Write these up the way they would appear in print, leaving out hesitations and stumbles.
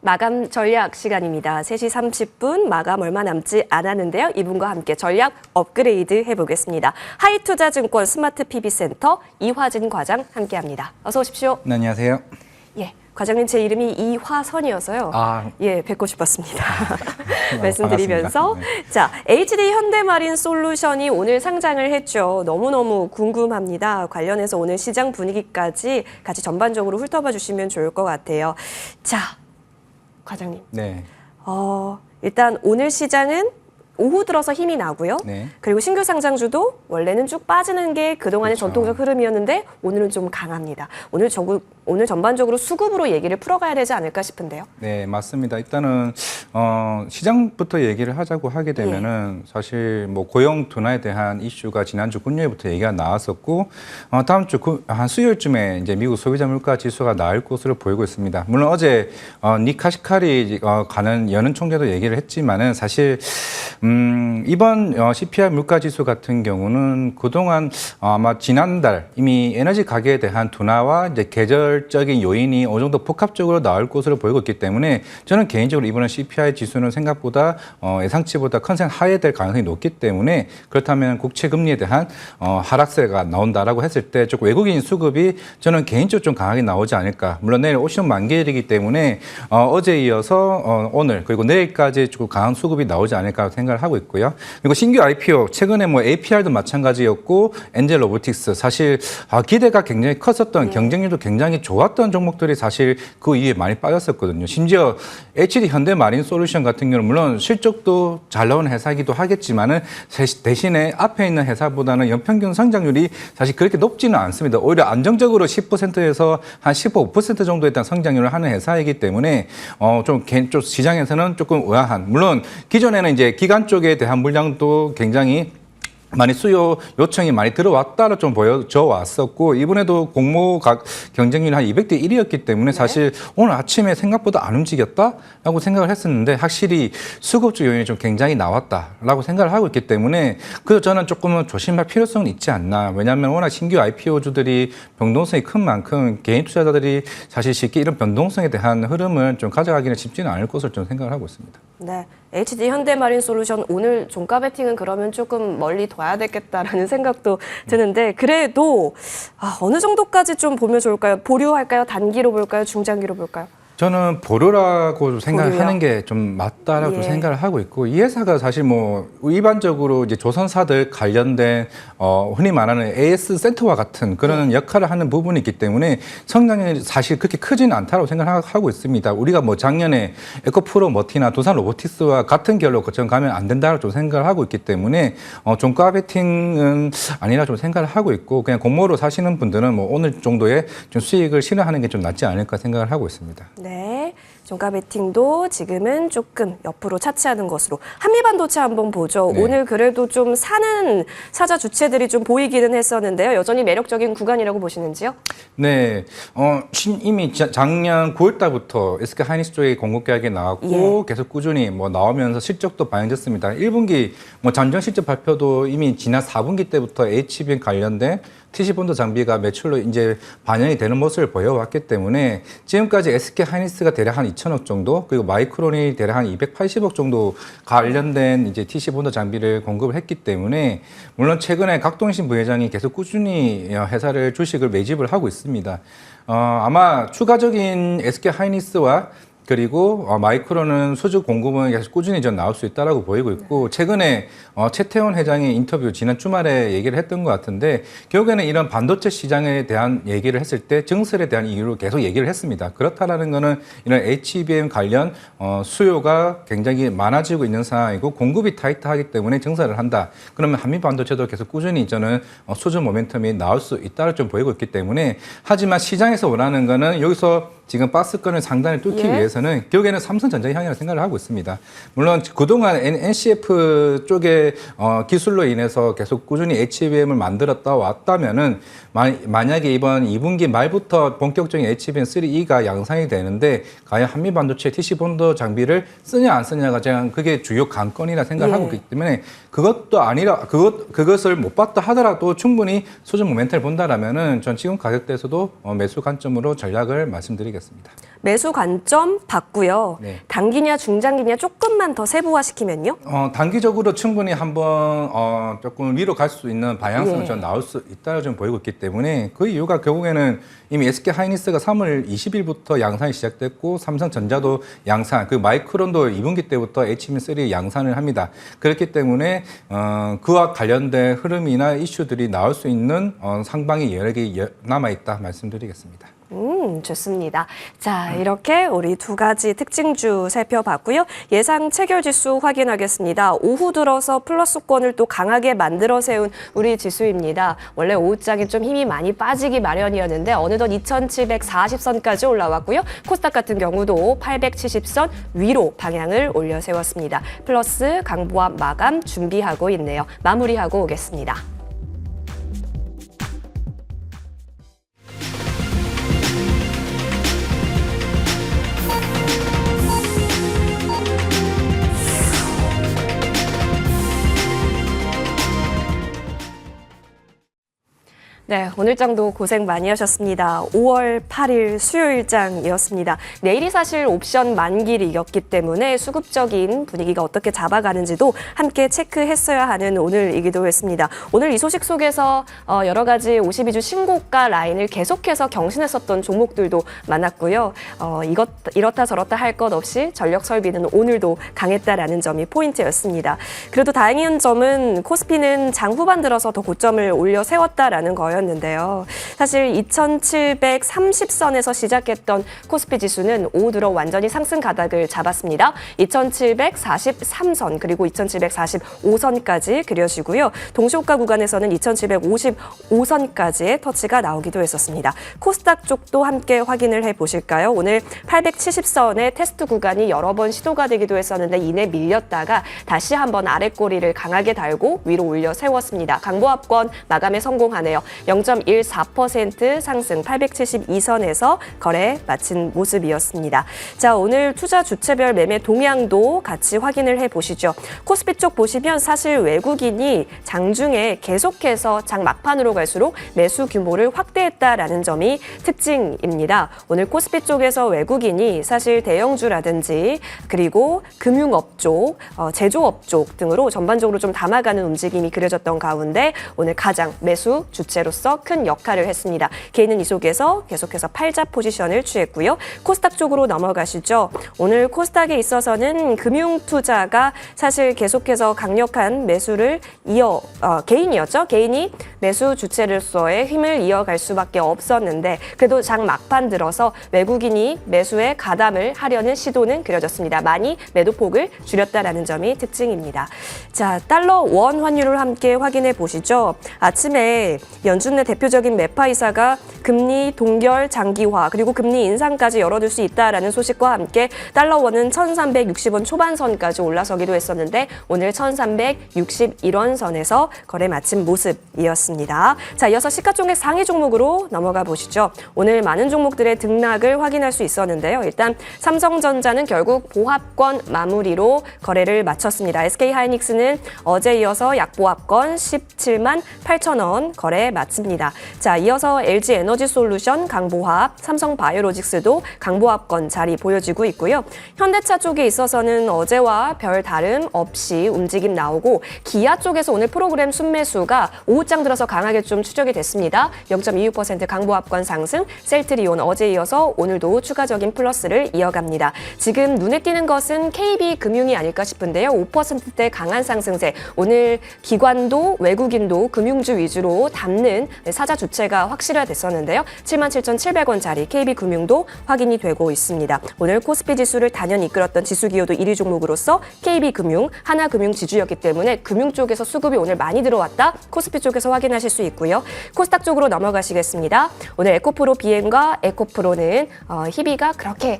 마감 전략 시간입니다. 3시 30분 마감 얼마 남지 않았는데요. 이분과 함께 전략 업그레이드 해보겠습니다. 하이투자증권 스마트 PB센터 이화진 과장 함께합니다. 어서 오십시오. 네, 안녕하세요. 예, 과장님 제 이름이 이화선이어서요. 예, 뵙고 싶었습니다. 말씀드리면서 자, HD 현대마린 솔루션이 오늘 상장을 했죠. 너무너무 궁금합니다. 관련해서 오늘 시장 분위기까지 같이 전반적으로 훑어봐 주시면 좋을 것 같아요. 자, 과장님. 네. 일단 오늘 시장은 오후 들어서 힘이 나고요. 네. 그리고 신규 상장주도 원래는 쭉 빠지는 게 그동안의 그렇죠. 전통적 흐름이었는데 오늘은 좀 강합니다. 오늘 전반적으로 수급으로 얘기를 풀어가야 되지 않을까 싶은데요. 네, 맞습니다. 일단은 시장부터 얘기를 하자고 하게 되면은 사실 뭐 고용 둔화에 대한 이슈가 지난주 금요일부터 얘기가 나왔었고 다음 주 한 수요일쯤에 이제 미국 소비자 물가 지수가 나올 것으로 보이고 있습니다. 물론 어제 닉 카시카리 가는 연은 총재도 얘기를 했지만은 사실 이번 CPI 물가 지수 같은 경우는 그동안 아마 지난달 이미 에너지 가격에 대한 둔화와 이제 계절적인 요인이 어느 정도 복합적으로 나올 것으로 보이고 있기 때문에 저는 개인적으로 이번에 CPI 지수는 생각보다 예상치보다 컨센 하회될 가능성이 높기 때문에 그렇다면 국채 금리에 대한 하락세가 나온다라고 했을 때 조금 외국인 수급이 저는 개인적으로 좀 강하게 나오지 않을까. 물론 내일 오션 만기일이기 때문에 어제에 이어서 오늘 그리고 내일까지 조금 강한 수급이 나오지 않을까 생각을 하고 있고요. 그리고 신규 IPO 최근에 뭐 APR도 마찬가지였고 엔젤 로보틱스 사실 기대가 굉장히 컸었던 경쟁률도 굉장히 좋았던 종목들이 사실 그 이후에 많이 빠졌었거든요. 심지어 HD 현대마린 솔루션 같은 경우는 물론 실적도 잘 나오는 회사이기도 하겠지만은 대신에 앞에 있는 회사보다는 연평균 성장률이 사실 그렇게 높지는 않습니다. 오히려 안정적으로 10%에서 한 15% 정도에 대한 성장률을 하는 회사이기 때문에 좀 시장에서는 조금 의아한 물론 기존에는 이제 기관 쪽에 대한 물량도 굉장히 많이 수요 요청이 많이 들어왔다로 좀 보여져 왔었고 이번에도 공모 경쟁률이 한 200대 1이었기 때문에 사실 오늘 아침에 생각보다 안 움직였다라고 생각을 했었는데 확실히 수급적 요인이 좀 굉장히 나왔다라고 생각을 하고 있기 때문에 그래서 저는 조금은 조심할 필요성은 있지 않나. 왜냐하면 워낙 신규 IPO주들이 변동성이 큰 만큼 개인 투자자들이 사실 쉽게 이런 변동성에 대한 흐름을 좀 가져가기는 쉽지는 않을 것으로 좀 생각을 하고 있습니다. 네, HD 현대마린 솔루션 오늘 종가 베팅은 그러면 조금 멀리 둬야 되겠다라는 생각도 드는데 그래도 어느 정도까지 좀 보면 좋을까요? 보류할까요? 단기로 볼까요? 중장기로 볼까요? 저는 보류라고 생각하는 게 좀 맞다라고 좀 생각을 하고 있고 이 회사가 사실 뭐 일반적으로 이제 조선사들 관련된 흔히 말하는 AS 센터와 같은 그런 역할을 하는 부분이 있기 때문에 성장이 사실 그렇게 크지는 않다고 생각하고 있습니다. 우리가 뭐 작년에 에코프로 머티나 두산 로보틱스와 같은 결로 거쳐 가면 안 된다고 좀 생각을 하고 있기 때문에 종가 베팅은 아니라 좀 생각을 하고 있고 그냥 공모로 사시는 분들은 뭐 오늘 정도의 좀 수익을 실현하는 게 좀 낫지 않을까 생각을 하고 있습니다. 네, 종가 베팅도 지금은 조금 옆으로 차치하는 것으로. 한미반도체 한번 보죠. 네. 오늘 그래도 좀 사는 사자 주체들이 좀 보이기는 했었는데요. 여전히 매력적인 구간이라고 보시는지요? 네, 이미 작년 9월 달부터 SK 하이닉스 쪽에 공급 계약이 나왔고 계속 꾸준히 뭐 나오면서 실적도 반영됐습니다. 1분기 뭐 잠정 실적 발표도 이미 지난 4분기 때부터 HBM 관련된 TC본드 장비가 매출로 이제 반영이 되는 모습을 보여왔기 때문에 지금까지 SK 하이닉스가 대략 한 2천억 정도 그리고 마이크론이 대략 한 280억 정도 관련된 이제 TC본드 장비를 공급을 했기 때문에 물론 최근에 각동신 부회장이 계속 꾸준히 회사를 주식을 매집을 하고 있습니다. 아마 추가적인 SK 하이닉스와 그리고 마이크론은 수주 공급은 계속 꾸준히 전 나올 수 있다라고 보이고 있고 최근에 최태원 회장이 인터뷰 지난 주말에 얘기를 했던 것 같은데 결국에는 이런 반도체 시장에 대한 얘기를 했을 때 증설에 대한 이유로 계속 얘기를 했습니다. 그렇다라는 거는 이런 HBM 관련 수요가 굉장히 많아지고 있는 상황이고 공급이 타이트하기 때문에 증설을 한다. 그러면 한미 반도체도 계속 꾸준히 저는 수주 모멘텀이 나올 수 있다를 좀 보이고 있기 때문에 하지만 시장에서 원하는 거는 여기서 지금 박스권을 상단에 뚫기 위해서는 결국에는 삼성전자의 향이라고 생각을 하고 있습니다. 물론 그동안 NCF 쪽의 기술로 인해서 계속 꾸준히 HBM을 만들었다 왔다면은 만약에 이번 2분기 말부터 본격적인 HBM3E가 양산이 되는데 과연 한미반도체 TC본드 장비를 쓰냐 안 쓰냐가 그냥 그게 주요 관건이라 생각하고 있기 때문에 그것도 아니라 그것을 못 봤다 하더라도 충분히 수준 모멘텀을 본다라면은 전 지금 가격대에서도 매수 관점으로 전략을 말씀드리겠습니다. 말씀드리겠습니다. 매수 관점 봤고요. 네. 단기냐 중장기냐 조금만 더 세부화시키면요? 단기적으로 충분히 한번 조금 위로 갈 수 있는 방향성은 예. 좀 나올 수 있다고 좀 보이고 있기 때문에 그 이유가 결국에는 이미 SK 하이닉스가 3월 20일부터 양산이 시작됐고 삼성전자도 양산, 그 마이크론도 2분기 때부터 HBM3 양산을 합니다. 그렇기 때문에 그와 관련된 흐름이나 이슈들이 나올 수 있는 상방이 여러 개 남아 있다 말씀드리겠습니다. 좋습니다. 자, 이렇게 우리 두 가지 특징주 살펴봤고요. 예상 체결 지수 확인하겠습니다. 오후 들어서 플러스권을 또 강하게 만들어 세운 우리 지수입니다. 원래 오후장에 좀 힘이 많이 빠지기 마련이었는데 어느덧 2740선까지 올라왔고요. 코스닥 같은 경우도 870선 위로 방향을 올려 세웠습니다. 플러스 강보합 마감 준비하고 있네요. 마무리하고 오겠습니다. 네, 오늘장도 고생 많이 하셨습니다. 5월 8일 수요일장이었습니다. 내일이 사실 옵션 만기일이었기 때문에 수급적인 분위기가 어떻게 잡아가는지도 함께 체크했어야 하는 오늘이기도 했습니다. 오늘 이 소식 속에서 여러 가지 52주 신고가 라인을 계속해서 경신했었던 종목들도 많았고요. 이렇다 저렇다 할 것 없이 전력 설비는 오늘도 강했다라는 점이 포인트였습니다. 그래도 다행인 점은 코스피는 장 후반 들어서 더 고점을 올려 세웠다라는 거였는데요. 사실 2730선에서 시작했던 코스피 지수는 오후 들어 완전히 상승 가닥을 잡았습니다. 2743선 그리고 2745선까지 그려지고요. 동시호가 구간에서는 2755선까지의 터치가 나오기도 했었습니다. 코스닥 쪽도 함께 확인을 해보실까요? 오늘 870선의 테스트 구간이 여러 번 시도가 되기도 했었는데 이내 밀렸다가 다시 한번 아랫꼬리를 강하게 달고 위로 올려 세웠습니다. 강보합권 마감에 성공하네요. 0.14% 상승 872선에서 거래 마친 모습이었습니다. 자, 오늘 투자 주체별 매매 동향도 같이 확인을 해보시죠. 코스피 쪽 보시면 사실 외국인이 장중에 계속해서 장 막판으로 갈수록 매수 규모를 확대했다라는 점이 특징입니다. 오늘 코스피 쪽에서 외국인이 사실 대형주라든지 그리고 금융업 쪽, 제조업 쪽 등으로 전반적으로 좀 담아가는 움직임이 그려졌던 가운데 오늘 가장 매수 주체로서 큰 역할을 했습니다. 개인은 이 속에서 계속해서 팔자 포지션을 취했고요. 코스닥 쪽으로 넘어가시죠. 오늘 코스닥에 있어서는 금융투자가 사실 계속해서 강력한 매수를 개인이었죠. 개인이 매수 주체로서의 힘을 이어갈 수밖에 없었는데 그래도 장 막판 들어서 외국인이 매수에 가담을 하려는 시도는 그려졌습니다. 많이 매도폭을 줄였다라는 점이 특징입니다. 자, 달러 원 환율을 함께 확인해 보시죠. 아침에 연준의 대표적인 매파이사가 금리 동결 장기화 그리고 금리 인상까지 열어둘 수 있다라는 소식과 함께 달러 원은 1360원 초반선까지 올라서기도 했었는데 오늘 1361원 선에서 거래 마친 모습이었습니다. 자, 이어서 시가총액 상위 종목으로 넘어가 보시죠. 오늘 많은 종목들의 등락을 확인할 수 있었는데요. 일단 삼성전자는 결국 보합권 마무리로 거래를 마쳤습니다. SK 하이닉스는 어제 이어서 약보합권 17만 8천원 거래 마칩니다. 자, 이어서 LG 에너지 솔루션 강보합, 삼성 바이오로직스도 강보합권 자리 보여지고 있고요. 현대차 쪽에 있어서는 어제와 별 다름 없이 움직임 나오고 기아 쪽에서 오늘 프로그램 순매수가 오후장 들어서 강하게 좀 추적이 됐습니다. 0.26% 강보합권 상승, 셀트리온 어제 이어서 오늘도 추가적인 플러스를 이어갑니다. 지금 눈에 띄는 것은 KB금융이 아닐까 싶은데요. 5%대 강한 상승세. 오늘 기관도 외국인도 금융주 위주로 담는 사자 주체가 확실화됐었는데요. 77,700원짜리 KB금융도 확인이 되고 있습니다. 오늘 코스피 지수를 단연히 이끌었던 지수기호도 1위 종목으로서 KB금융, 하나금융 지주였기 때문에 금융 쪽에서 수급이 오늘 많이 들어왔다. 코스피 쪽에서 확인하실 수 있고요. 코스닥 쪽으로 넘어가시겠습니다. 오늘 에코프로 BM과 에코프로는 희비가 그렇게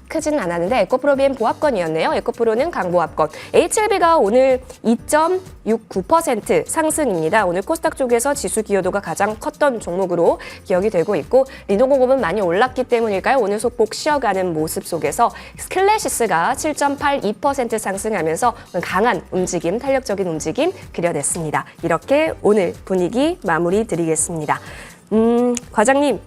크지는 않았는데 에코프로 BM 보합권이었네요. 에코프로는 강보합권. HLB가 오늘 2.69% 상승입니다. 오늘 코스닥 쪽에서 지수 기여도가 가장 컸던 종목으로 기억이 되고 있고 리노공업은 많이 올랐기 때문일까요? 오늘 소폭 쉬어가는 모습 속에서 스클래시스가 7.82% 상승하면서 강한 움직임, 탄력적인 움직임 그려냈습니다. 이렇게 오늘 분위기 마무리 드리겠습니다. 과장님,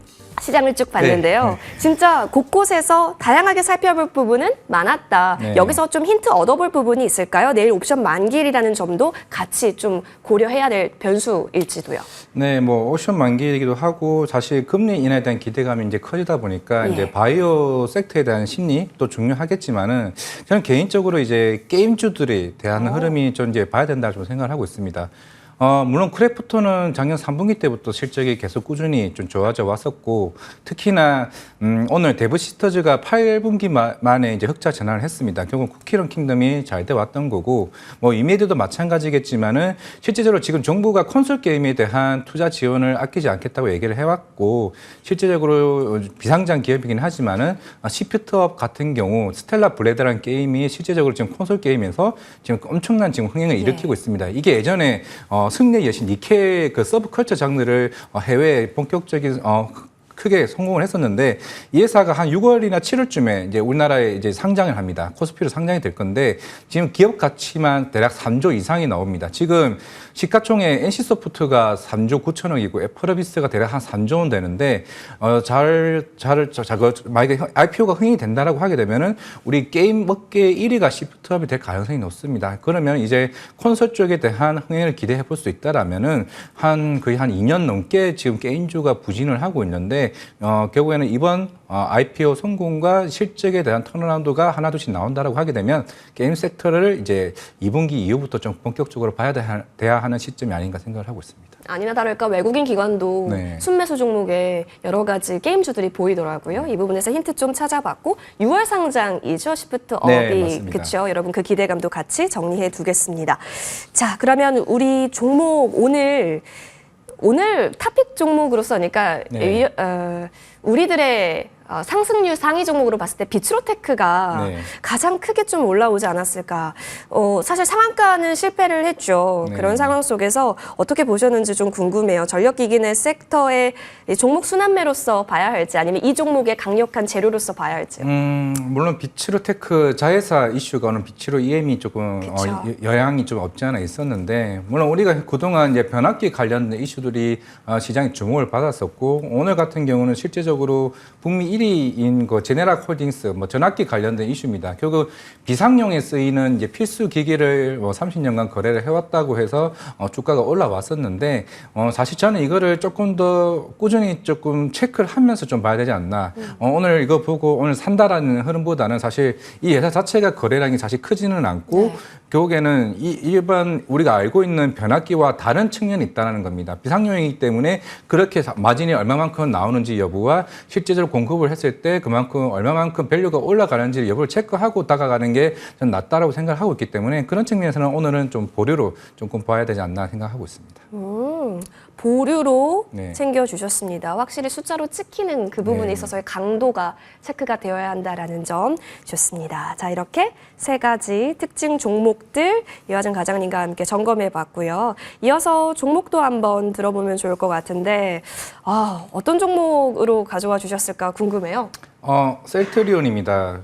시장을 쭉 봤는데요. 네. 진짜 곳곳에서 다양하게 살펴볼 부분은 많았다. 네. 여기서 좀 힌트 얻어볼 부분이 있을까요? 내일 옵션 만기일이라는 점도 같이 좀 고려해야 될 변수일지도요. 네, 뭐 옵션 만기이기도 하고 사실 금리 인하에 대한 기대감이 이제 커지다 보니까 예. 이제 바이오 섹터에 대한 심리 또 중요하겠지만은 저는 개인적으로 이제 게임주들에 대한 흐름이 좀 이제 봐야 된다 좀 생각을 하고 있습니다. 물론 크래프톤은 작년 3분기 때부터 실적이 계속 꾸준히 좀 좋아져 왔었고, 특히나 오늘 데브시스터즈가 8분기 만에 이제 흑자 전환을 했습니다. 결국 쿠키런 킹덤이 잘 돼 왔던 거고, 뭐 이메디도 마찬가지겠지만은 실제적으로 지금 정부가 콘솔 게임에 대한 투자 지원을 아끼지 않겠다고 얘기를 해왔고, 실제적으로 비상장 기업이긴 하지만은 시프트업 같은 경우 스텔라 블레드라는 게임이 실제적으로 지금 콘솔 게임에서 지금 엄청난 지금 흥행을 일으키고 있습니다. 이게 예전에 승리의 여신 니케의 그 서브컬처 장르를 해외에 본격적인 크게 성공을 했었는데 이 회사가 한 6월이나 7월쯤에 이제 우리나라에 이제 상장을 합니다. 코스피로 상장이 될 건데 지금 기업 가치만 대략 3조 이상이 나옵니다. 지금 시가총액 NC소프트가 3조 9천억이고 애플서비스가 대략 한 3조 원 되는데 만약에 IPO가 흥행이 된다라고 하게 되면은 우리 게임 업계 1위가 시프트업이 될 가능성이 높습니다. 그러면 이제 콘솔 쪽에 대한 흥행을 기대해 볼 수 있다라면은 거의 한 2년 넘게 지금 게임주가 부진을 하고 있는데 결국에는 이번 IPO 성공과 실적에 대한 턴어라운드가 하나둘씩 나온다라고 하게 되면 게임 섹터를 이제 2분기 이후부터 좀 본격적으로 돼야 하는 시점이 아닌가 생각을 하고 있습니다. 아니나 다를까 외국인 기관도 네. 순매수 종목에 여러 가지 게임주들이 보이더라고요. 이 부분에서 힌트 좀 찾아봤고 6월 상장이죠. 시프트업이. 네, 그렇죠. 여러분 그 기대감도 같이 정리해 두겠습니다. 자, 그러면 우리 종목 오늘 탑픽 종목으로서 그러니까 네. 우리들의 상승률 상위 종목으로 봤을 때 비츠로테크가 네. 가장 크게 좀 올라오지 않았을까. 사실 상한가는 실패를 했죠. 네. 그런 상황 속에서 어떻게 보셨는지 좀 궁금해요. 전력기기내 섹터의 종목 순환매로서 봐야 할지 아니면 이 종목의 강력한 재료로서 봐야 할지요. 물론 비츠로테크 자회사 이슈가 오늘 비츠로 EM이 조금 그쵸. 영향이 좀 없지 않아 있었는데 물론 우리가 그동안 이제 변압기 관련된 이슈들이 시장에 주목을 받았었고 오늘 같은 경우는 실제적으로 북미 1위인 그 제네랄 홀딩스 뭐 전압기 관련된 이슈입니다. 결국 비상용에 쓰이는 이제 필수 기기를 30년간 거래를 해왔다고 해서 주가가 올라왔었는데 사실 저는 이거를 조금 더 꾸준히 조금 체크를 하면서 좀 봐야 되지 않나. 오늘 이거 보고 오늘 산다라는 흐름보다는 사실 이 회사 자체가 거래량이 사실 크지는 않고 네. 결국에는 일반 우리가 알고 있는 변압기와 다른 측면이 있다는 겁니다. 비상용이기 때문에 그렇게 마진이 얼마만큼 나오는지 여부와 실제적으로 공급을 했을 때 그만큼 얼마만큼 밸류가 올라가는지 여부를 체크하고 다가가는 게 저는 낫다라고 생각을 하고 있기 때문에 그런 측면에서는 오늘은 좀 보류로 조금 봐야 되지 않나 생각하고 있습니다. 보류로 네. 챙겨주셨습니다. 확실히 숫자로 찍히는 그 부분에 네. 있어서의 강도가 체크가 되어야 한다라는 점 좋습니다. 자, 이렇게 세 가지 특징 종목들 이화정 과장님과 함께 점검해 봤고요. 이어서 종목도 한번 들어보면 좋을 것 같은데 어떤 종목으로 가져와 주셨을까 궁금해요. 셀트리온입니다.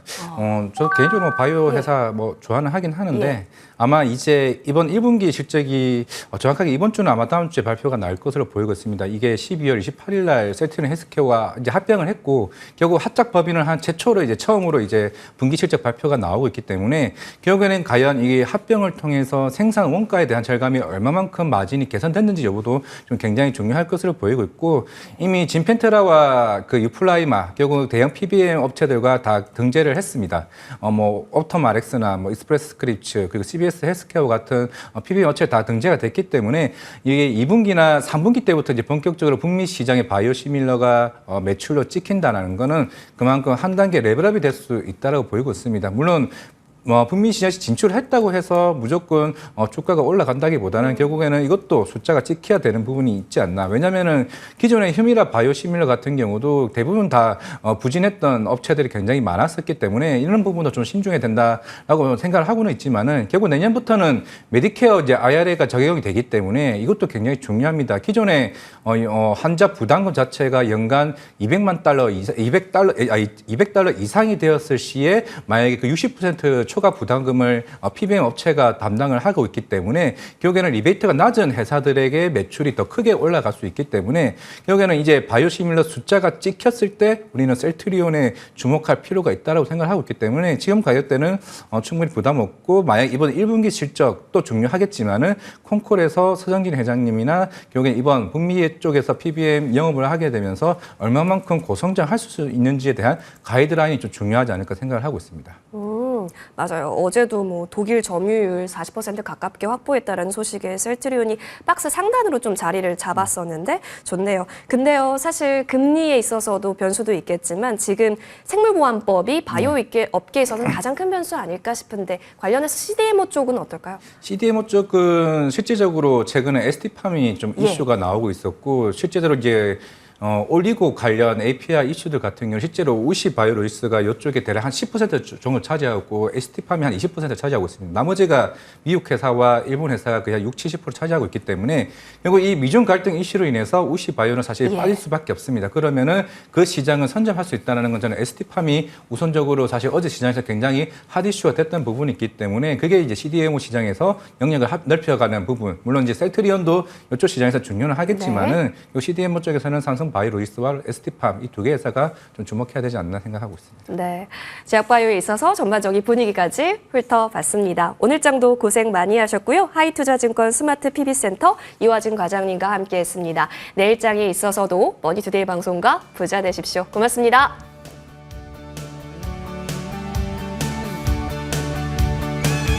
저 개인적으로 바이오 회사 뭐 좋아는 하긴 하는데 아마 이제 이번 1분기 실적이 정확하게 이번 주는 아마 다음 주에 발표가 날 것으로 보이고 있습니다. 이게 12월 28일 날 셀트리온 헬스케어와 이제 합병을 했고 결국 합작 법인을 한 최초로 이제 처음으로 이제 분기 실적 발표가 나오고 있기 때문에 결국에는 과연 이게 합병을 통해서 생산 원가에 대한 절감이 얼마만큼 마진이 개선됐는지 여부도 좀 굉장히 중요할 것으로 보이고 있고 이미 진펜테라와 그 유플라이마 결국 대형 PBM 업체들과 다 등재를 했습니다. 뭐 옵터마렉스나 뭐 익스프레스 스크립츠 그리고 CBS 헬스케어 같은 PBM 업체 다 등재가 됐기 때문에 이게 2분기나 3분기 때부터 이제 본격적으로 북미 시장의 바이오 시밀러가 매출로 찍힌다는 거는 그만큼 한 단계 레벨업이 될 수 있다고 보이고 있습니다. 물론 북미 시장에 진출했다고 해서 무조건 주가가 올라간다기보다는 결국에는 이것도 숫자가 찍혀야 되는 부분이 있지 않나. 왜냐하면은 기존의 휴미라 바이오시밀러 같은 경우도 대부분 다 부진했던 업체들이 굉장히 많았었기 때문에 이런 부분도 좀 신중해야 된다라고 생각을 하고는 있지만은 결국 내년부터는 메디케어 이제 IRA가 적용이 되기 때문에 이것도 굉장히 중요합니다. 기존에 환자 부담금 자체가 연간 $200만 200달러 이상이 되었을 시에 만약에 그 60% 초과 부담금을 PBM 업체가 담당을 하고 있기 때문에 결국에는 리베이트가 낮은 회사들에게 매출이 더 크게 올라갈 수 있기 때문에 결국에는 이제 바이오시밀러 숫자가 찍혔을 때 우리는 셀트리온에 주목할 필요가 있다고 생각을 하고 있기 때문에 지금 가격대는 충분히 부담 없고 만약 이번 1분기 실적도 중요하겠지만은 콩콜에서 서정진 회장님이나 결국에 이번 북미 쪽에서 PBM 영업을 하게 되면서 얼마만큼 고성장할 수 있는지에 대한 가이드라인이 좀 중요하지 않을까 생각을 하고 있습니다. 맞아요. 어제도 뭐 독일 점유율 40% 가깝게 확보했다는 소식에 셀트리온이 박스 상단으로 좀 자리를 잡았었는데 좋네요. 근데요, 사실 금리에 있어서도 변수도 있겠지만 지금 생물보안법이 바이오 업계에서는 가장 큰 변수 아닐까 싶은데 관련해서 CDMO 쪽은 어떨까요? CDMO 쪽은 실제적으로 최근에 ST팜이 좀 이슈가 나오고 있었고 실제로 이제 올리고 관련 API 이슈들 같은 경우는 실제로 우시 바이오로이스가 이쪽에 대략 한 10% 정도 차지하고 ST팜이 한 20% 차지하고 있습니다. 나머지가 미국 회사와 일본 회사가 그냥 60, 70% 차지하고 있기 때문에 결국 이 미중 갈등 이슈로 인해서 우시 바이오는 사실 빠질 수밖에 없습니다. 그러면은 그 시장을 선점할 수 있다는 건 저는 ST팜이 우선적으로 사실 어제 시장에서 굉장히 핫 이슈가 됐던 부분이 있기 때문에 그게 이제 CDMO 시장에서 영역을 넓혀가는 부분. 물론 이제 셀트리온도 이쪽 시장에서 중요는 하겠지만은 이 CDMO 쪽에서는 삼성 바이오로이스와 ST팜 이 두 개 회사가 좀 주목해야 되지 않나 생각하고 있습니다. 네, 제약바이오에 있어서 전반적인 분위기까지 훑어봤습니다. 오늘장도 고생 많이 하셨고요. 하이투자증권 스마트 PB센터 이화진 과장님과 함께했습니다. 내일장에 있어서도 머니투데이 방송과 부자 되십시오. 고맙습니다.